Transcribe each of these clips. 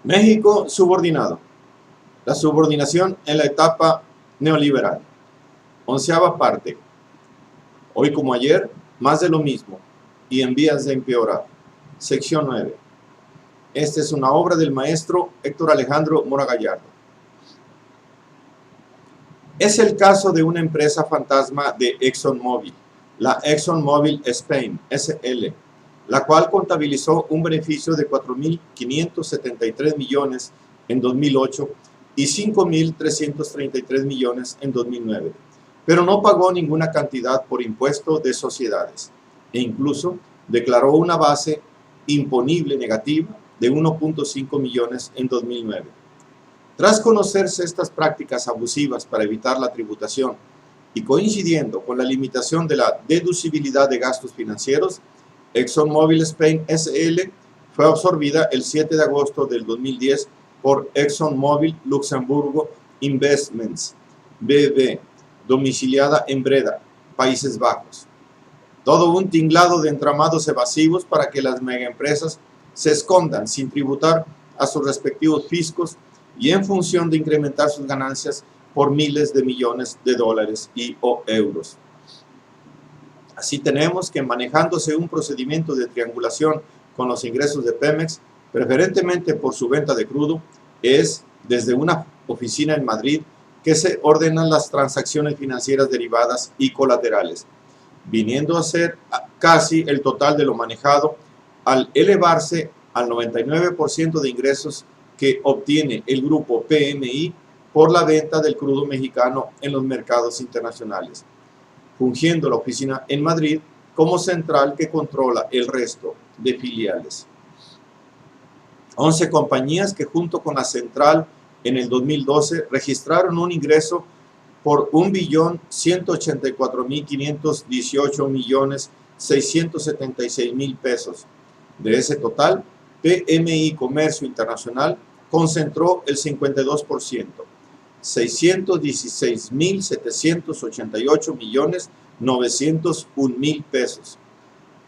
México subordinado. La subordinación en la etapa neoliberal. 11ª parte. Hoy como ayer, más de lo mismo y en vías de empeorar. Sección 9. Esta es una obra del maestro Héctor Alejandro Mora Gallardo. Es el caso de una empresa fantasma de ExxonMobil, la ExxonMobil Spain, SL, la cual contabilizó un beneficio de 4.573 millones en 2008 y 5.333 millones en 2009, pero no pagó ninguna cantidad por impuesto de sociedades e incluso declaró una base imponible negativa de 1.5 millones en 2009. Tras conocerse estas prácticas abusivas para evitar la tributación y coincidiendo con la limitación de la deducibilidad de gastos financieros, ExxonMobil Spain SL fue absorbida el 7 de agosto del 2010 por ExxonMobil Luxemburgo Investments BV, domiciliada en Breda, Países Bajos. Todo un tinglado de entramados evasivos para que las megaempresas se escondan sin tributar a sus respectivos fiscos y en función de incrementar sus ganancias por miles de millones de dólares y o euros. Así tenemos que, manejándose un procedimiento de triangulación con los ingresos de Pemex, preferentemente por su venta de crudo, es desde una oficina en Madrid que se ordenan las transacciones financieras derivadas y colaterales, viniendo a ser casi el total de lo manejado al elevarse al 99% de ingresos que obtiene el grupo PMI por la venta del crudo mexicano en los mercados internacionales, fungiendo la oficina en Madrid como central que controla el resto de filiales. 11 compañías que junto con la central en el 2012 registraron un ingreso por 1.184.518.676.000 pesos. De ese total, PMI Comercio Internacional concentró el 52%, 616.788.901.000 pesos.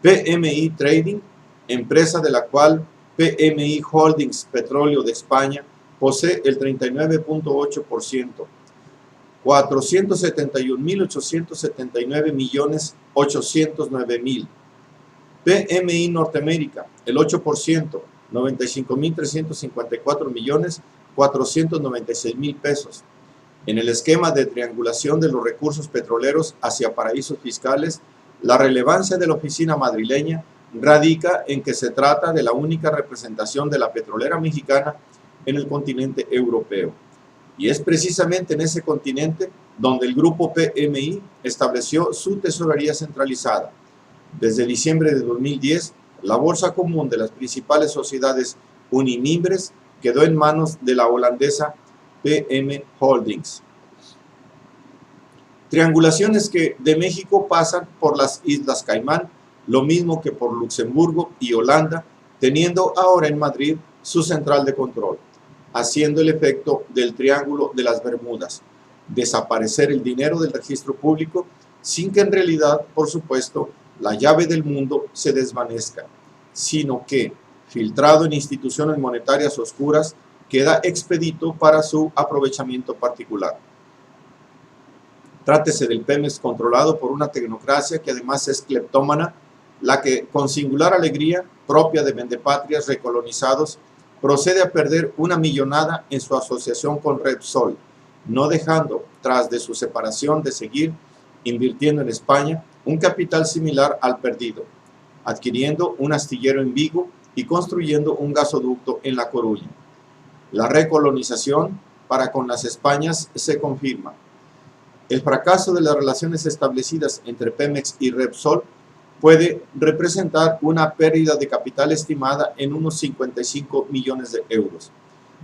PMI Trading, empresa de la cual PMI Holdings Petróleo de España posee el 39.8%, 471.879.809.000. PMI Norteamérica, el 8%, 95.354.496.000 pesos. En el esquema de triangulación de los recursos petroleros hacia paraísos fiscales, la relevancia de la oficina madrileña radica en que se trata de la única representación de la petrolera mexicana en el continente europeo. Y es precisamente en ese continente donde el grupo PMI estableció su tesorería centralizada. Desde diciembre de 2010, la bolsa común de las principales sociedades unimimbres quedó en manos de la holandesa PM Holdings. Triangulaciones que de México pasan por las Islas Caimán, lo mismo que por Luxemburgo y Holanda, teniendo ahora en Madrid su central de control, haciendo el efecto del Triángulo de las Bermudas: desaparecer el dinero del registro público sin que en realidad, por supuesto, la llave del mundo se desvanezca, sino que, filtrado en instituciones monetarias oscuras, queda expedito para su aprovechamiento particular. Trátese del Pemex controlado por una tecnocracia que además es cleptómana, la que, con singular alegría propia de vendepatrias recolonizados, procede a perder una millonada en su asociación con Repsol, no dejando, tras de su separación, de seguir invirtiendo en España un capital similar al perdido, adquiriendo un astillero en Vigo y construyendo un gasoducto en La Coruña. La recolonización para con las Españas se confirma. El fracaso de las relaciones establecidas entre Pemex y Repsol puede representar una pérdida de capital estimada en unos 55 millones de euros.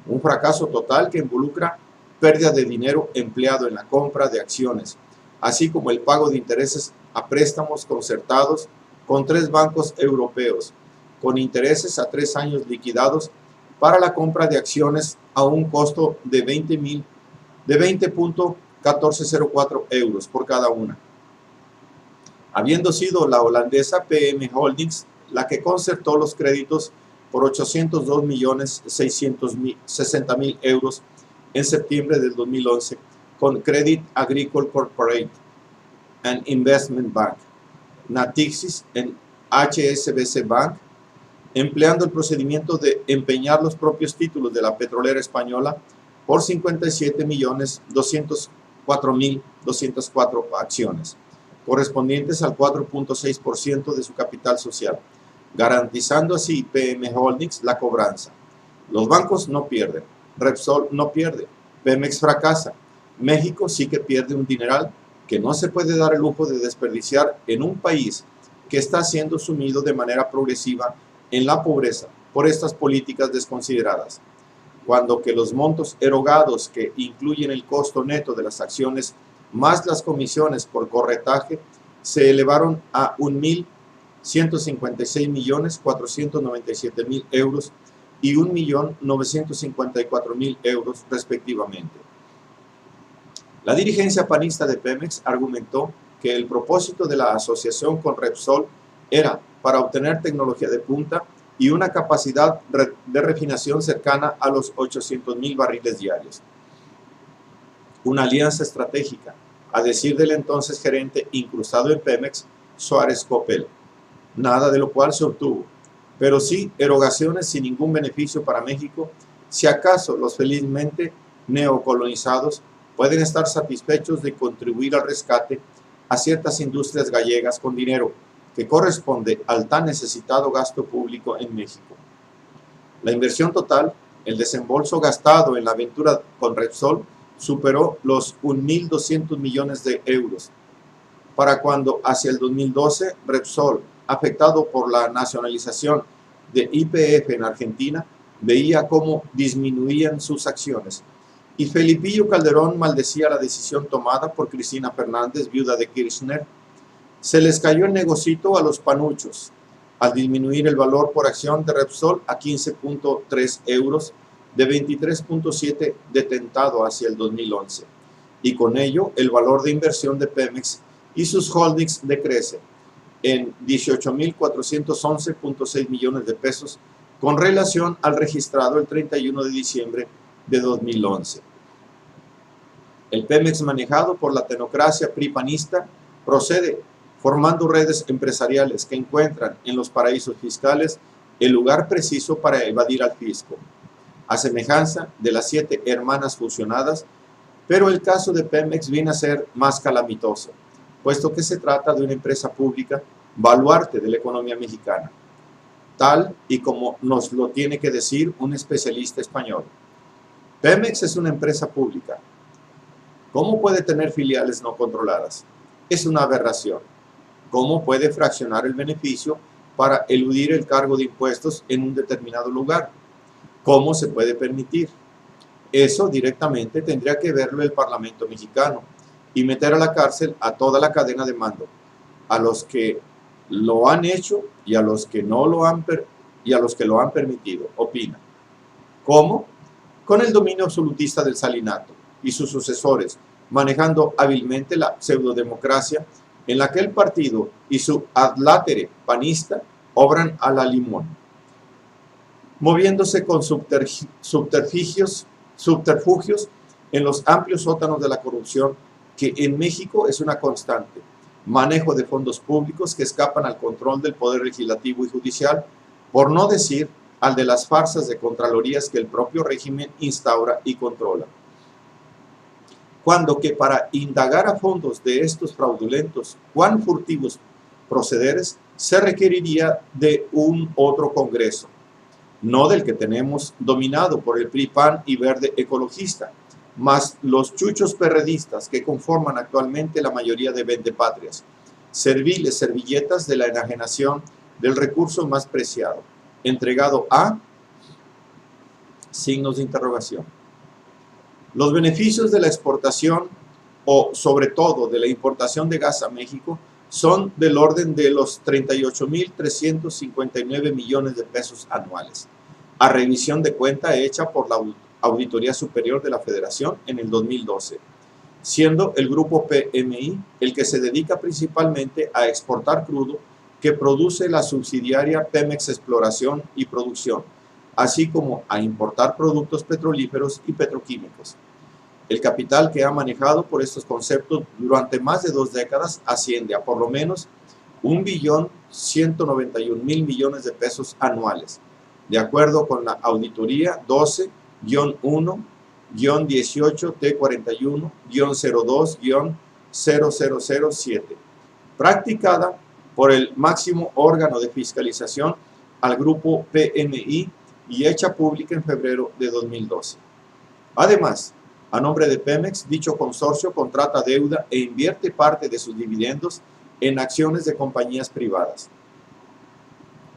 Un fracaso total que involucra pérdida de dinero empleado en la compra de acciones, así como el pago de intereses a préstamos concertados con 3 bancos europeos, con intereses a 3 años liquidados para la compra de acciones a un costo de 20.1404 euros por cada una. Habiendo sido la holandesa PM Holdings la que concertó los créditos por 802.660.000 euros en septiembre del 2011 con Crédit Agricole Corporate and Investment Bank, Natixis en HSBC Bank, empleando el procedimiento de empeñar los propios títulos de la petrolera española por 57.204.204 acciones, correspondientes al 4.6% de su capital social, garantizando así PM Holdings la cobranza. Los bancos no pierden, Repsol no pierde, Pemex fracasa, México sí que pierde un dineral que no se puede dar el lujo de desperdiciar en un país que está siendo sumido de manera progresiva en la pobreza por estas políticas desconsideradas, cuando que los montos erogados que incluyen el costo neto de las acciones más las comisiones por corretaje se elevaron a 1.156.497.000 euros y 1.954.000 euros respectivamente. La dirigencia panista de Pemex argumentó que el propósito de la asociación con Repsol era para obtener tecnología de punta y una capacidad de refinación cercana a los 800.000 barriles diarios. Una alianza estratégica, a decir del entonces gerente incrustado en Pemex, Suárez Coppel, nada de lo cual se obtuvo, pero sí erogaciones sin ningún beneficio para México, si acaso los felizmente neocolonizados pueden estar satisfechos de contribuir al rescate a ciertas industrias gallegas con dinero que corresponde al tan necesitado gasto público en México. La inversión total, el desembolso gastado en la aventura con Repsol, superó los 1.200 millones de euros, para cuando hacia el 2012 Repsol, afectado por la nacionalización de YPF en Argentina, veía cómo disminuían sus acciones, y Felipillo Calderón maldecía la decisión tomada por Cristina Fernández, viuda de Kirchner. Se les cayó el negocito a los panuchos, al disminuir el valor por acción de Repsol a 15.3 euros, de 23.7 detentado hacia el 2011, y con ello el valor de inversión de Pemex y sus holdings decrece en 18.411.6 millones de pesos con relación al registrado el 31 de diciembre de 2011. El Pemex manejado por la tecnocracia pripanista procede formando redes empresariales que encuentran en los paraísos fiscales el lugar preciso para evadir al fisco, a semejanza de las 7 hermanas fusionadas, pero el caso de Pemex viene a ser más calamitoso, puesto que se trata de una empresa pública baluarte de la economía mexicana, tal y como nos lo tiene que decir un especialista español. Pemex es una empresa pública. ¿Cómo puede tener filiales no controladas? Es una aberración. ¿Cómo puede fraccionar el beneficio para eludir el cargo de impuestos en un determinado lugar? ¿Cómo se puede permitir? Eso directamente tendría que verlo el Parlamento mexicano y meter a la cárcel a toda la cadena de mando, a los que lo han hecho y a los que no lo han permitido, opina. ¿Cómo? Con el dominio absolutista del salinato y sus sucesores, manejando hábilmente la pseudodemocracia en la que el partido y su adlátere panista obran a la limón, moviéndose con subterfugios en los amplios sótanos de la corrupción que en México es una constante, manejo de fondos públicos que escapan al control del poder legislativo y judicial, por no decir al de las farsas de contralorías que el propio régimen instaura y controla. Cuando que para indagar a fondos de estos fraudulentos, cuán furtivos procederes, se requeriría de un otro Congreso, no del que tenemos dominado por el PRI, PAN y Verde ecologista, más los chuchos perredistas que conforman actualmente la mayoría de vendepatrias, serviles servilletas de la enajenación del recurso más preciado, entregado a signos de interrogación. Los beneficios de la exportación o sobre todo de la importación de gas a México son del orden de los 38.359 millones de pesos anuales, a revisión de cuenta hecha por la Auditoría Superior de la Federación en el 2012, siendo el grupo PMI el que se dedica principalmente a exportar crudo que produce la subsidiaria Pemex Exploración y Producción, así como a importar productos petrolíferos y petroquímicos. El capital que ha manejado por estos conceptos durante más de 2 décadas asciende a por lo menos 1.191.000 millones de pesos anuales, de acuerdo con la auditoría 12-1-18T41-02-0007, practicada por el máximo órgano de fiscalización al grupo PMI y hecha pública en febrero de 2012. Además, a nombre de Pemex, dicho consorcio contrata deuda e invierte parte de sus dividendos en acciones de compañías privadas,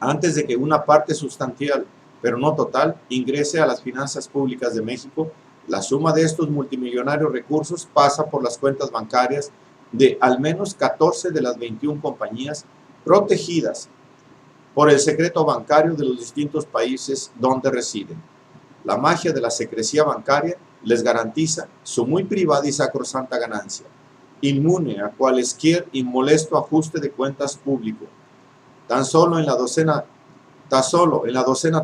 antes de que una parte sustancial, pero no total, ingrese a las finanzas públicas de México. La suma de estos multimillonarios recursos pasa por las cuentas bancarias de al menos 14 de las 21 compañías protegidas por el secreto bancario de los distintos países donde residen. La magia de la secrecía bancaria les garantiza su muy privada y sacrosanta ganancia, inmune a cualesquier inmolesto ajuste de cuentas público. Tan solo en la docena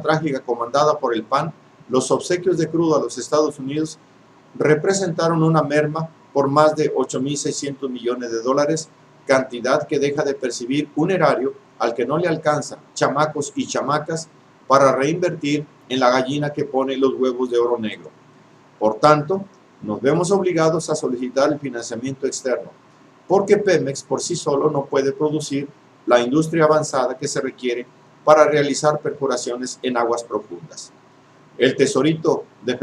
trágica comandada por el PAN, los obsequios de crudo a los Estados Unidos representaron una merma por más de 8.600 millones de dólares, cantidad que deja de percibir un erario al que no le alcanza, chamacos y chamacas, para reinvertir en la gallina que pone los huevos de oro negro. Por tanto, nos vemos obligados a solicitar el financiamiento externo, porque Pemex por sí solo no puede producir la industria avanzada que se requiere para realizar perforaciones en aguas profundas. El tesorito de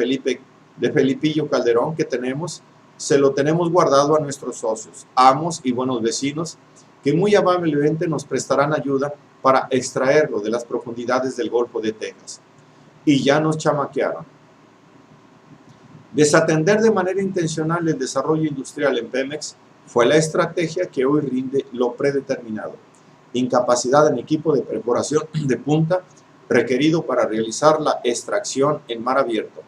Felipillo Calderón que tenemos, se lo tenemos guardado a nuestros socios, amos y buenos vecinos, que muy amablemente nos prestarán ayuda para extraerlo de las profundidades del Golfo de Texas. Y ya nos chamaquearon. Desatender de manera intencional el desarrollo industrial en Pemex fue la estrategia que hoy rinde lo predeterminado. Incapacidad en equipo de perforación de punta requerido para realizar la extracción en mar abierto,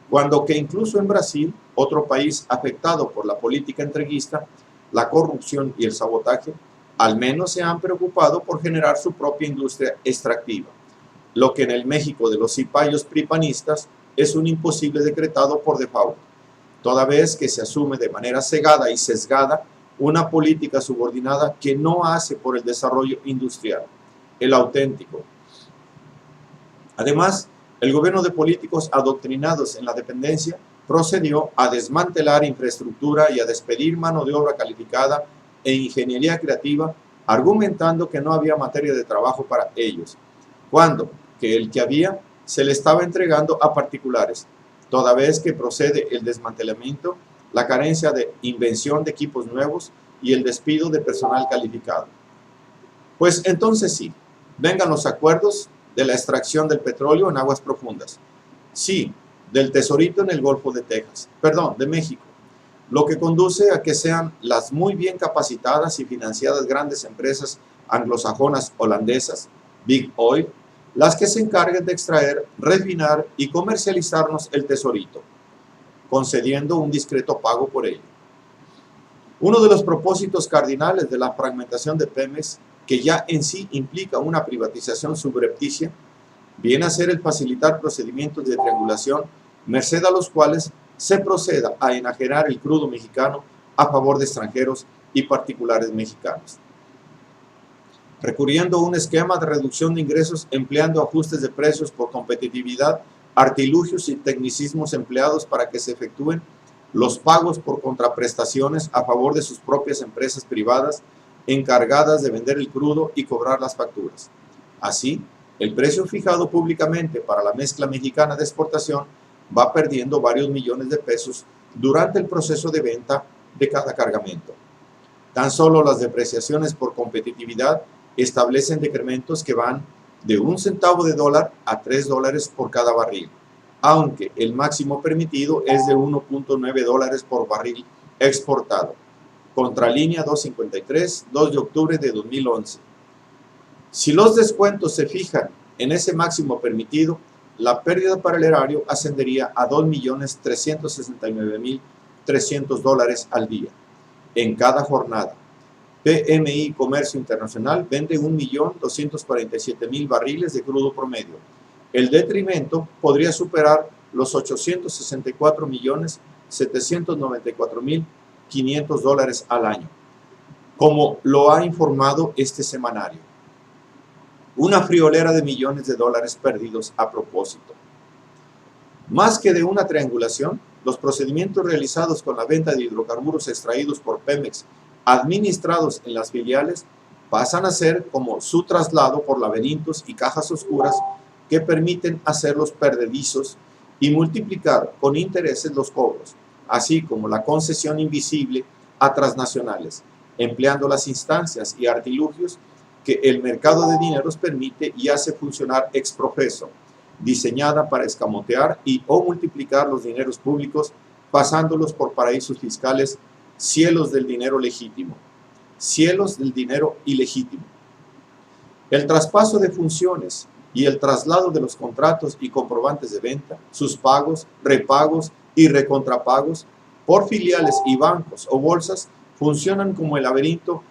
cuando que incluso en Brasil, otro país afectado por la política entreguista, la corrupción y el sabotaje, al menos se han preocupado por generar su propia industria extractiva, lo que en el México de los cipayos pripanistas es un imposible decretado por default, toda vez que se asume de manera cegada y sesgada una política subordinada que no hace por el desarrollo industrial, el auténtico. Además, el gobierno de políticos adoctrinados en la dependencia procedió a desmantelar infraestructura y a despedir mano de obra calificada e ingeniería creativa, argumentando que no había materia de trabajo para ellos, cuando que el que había se le estaba entregando a particulares, toda vez que procede el desmantelamiento, la carencia de invención de equipos nuevos y el despido de personal calificado. Pues entonces sí, vengan los acuerdos de la extracción del petróleo en aguas profundas. Sí, del tesorito en el Golfo de Texas, de México, lo que conduce a que sean las muy bien capacitadas y financiadas grandes empresas anglosajonas holandesas, Big Oil, las que se encarguen de extraer, refinar y comercializarnos el tesorito, concediendo un discreto pago por ello. Uno de los propósitos cardinales de la fragmentación de Pemex, que ya en sí implica una privatización subrepticia, viene a ser el facilitar procedimientos de triangulación, merced a los cuales se proceda a enajenar el crudo mexicano a favor de extranjeros y particulares mexicanos, recurriendo a un esquema de reducción de ingresos empleando ajustes de precios por competitividad, artilugios y tecnicismos empleados para que se efectúen los pagos por contraprestaciones a favor de sus propias empresas privadas encargadas de vender el crudo y cobrar las facturas. Así, el precio fijado públicamente para la mezcla mexicana de exportación va perdiendo varios millones de pesos durante el proceso de venta de cada cargamento. Tan solo las depreciaciones por competitividad establecen decrementos que van de $0.01 a $3 por cada barril, aunque el máximo permitido es de $1.9 por barril exportado. Contralínea 253, 2 de octubre de 2011. Si los descuentos se fijan en ese máximo permitido, la pérdida para el erario ascendería a $2.369.300 al día, en cada jornada, PMI Comercio Internacional vende 1.247.000 barriles de crudo promedio. El detrimento podría superar los 864.794.500 dólares al año, como lo ha informado este semanario. Una friolera de millones de dólares perdidos a propósito. Más que de una triangulación, los procedimientos realizados con la venta de hidrocarburos extraídos por Pemex, administrados en las filiales, pasan a ser como su traslado por laberintos y cajas oscuras que permiten hacerlos perdedizos y multiplicar con intereses los cobros, así como la concesión invisible a transnacionales, empleando las instancias y artilugios que el mercado de dineros permite y hace funcionar ex profeso, diseñada para escamotear y o multiplicar los dineros públicos, pasándolos por paraísos fiscales, cielos del dinero legítimo, cielos del dinero ilegítimo. El traspaso de funciones y el traslado de los contratos y comprobantes de venta, sus pagos, repagos y recontrapagos por filiales y bancos o bolsas funcionan como el laberinto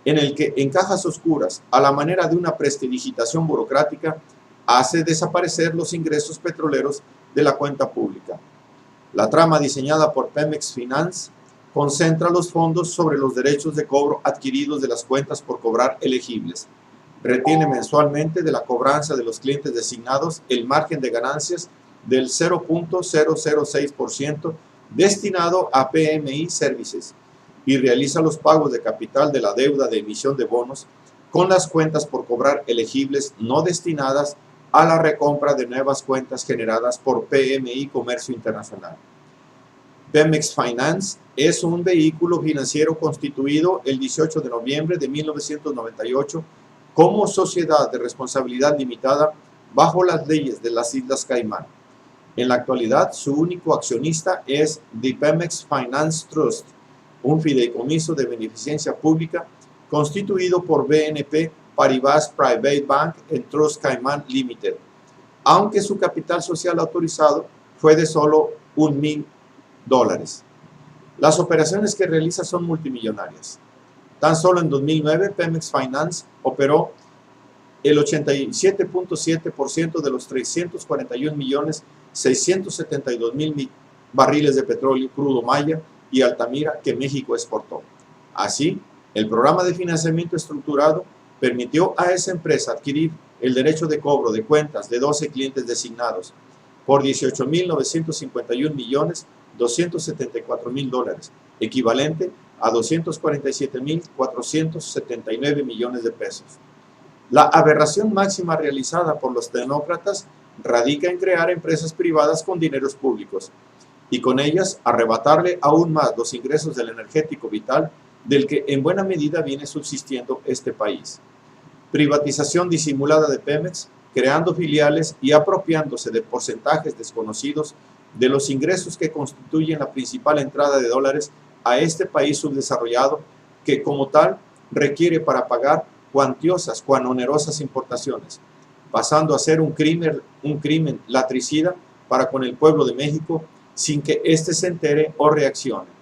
en el que en cajas oscuras, a la manera de una prestidigitación burocrática, hace desaparecer los ingresos petroleros de la cuenta pública. La trama diseñada por Pemex Finance concentra los fondos sobre los derechos de cobro adquiridos de las cuentas por cobrar elegibles. Retiene mensualmente de la cobranza de los clientes designados el margen de ganancias del 0.006% destinado a PMI Services y realiza los pagos de capital de la deuda de emisión de bonos con las cuentas por cobrar elegibles no destinadas a la recompra de nuevas cuentas generadas por PMI Comercio Internacional. Pemex Finance es un vehículo financiero constituido el 18 de noviembre de 1998 como sociedad de responsabilidad limitada bajo las leyes de las Islas Caimán. En la actualidad, su único accionista es The Pemex Finance Trust, un fideicomiso de beneficencia pública constituido por BNP Paribas Private Bank and Trust Cayman Limited, aunque su capital social autorizado fue de solo $1,000. Las operaciones que realiza son multimillonarias. Tan solo en 2009, Pemex Finance operó el 87.7% de los 341.672.000 barriles de petróleo crudo Maya y Altamira que México exportó. Así, el programa de financiamiento estructurado permitió a esa empresa adquirir el derecho de cobro de cuentas de 12 clientes designados por $18.951.274.000, equivalente a 247.479 millones de pesos. La aberración máxima realizada por los tecnócratas radica en crear empresas privadas con dineros públicos y con ellas arrebatarle aún más los ingresos del energético vital del que en buena medida viene subsistiendo este país. Privatización disimulada de Pemex, creando filiales y apropiándose de porcentajes desconocidos de los ingresos que constituyen la principal entrada de dólares a este país subdesarrollado que como tal requiere para pagar cuantiosas, cuan onerosas importaciones, pasando a ser un crimen latricida para con el pueblo de México sin que éste se entere o reaccione.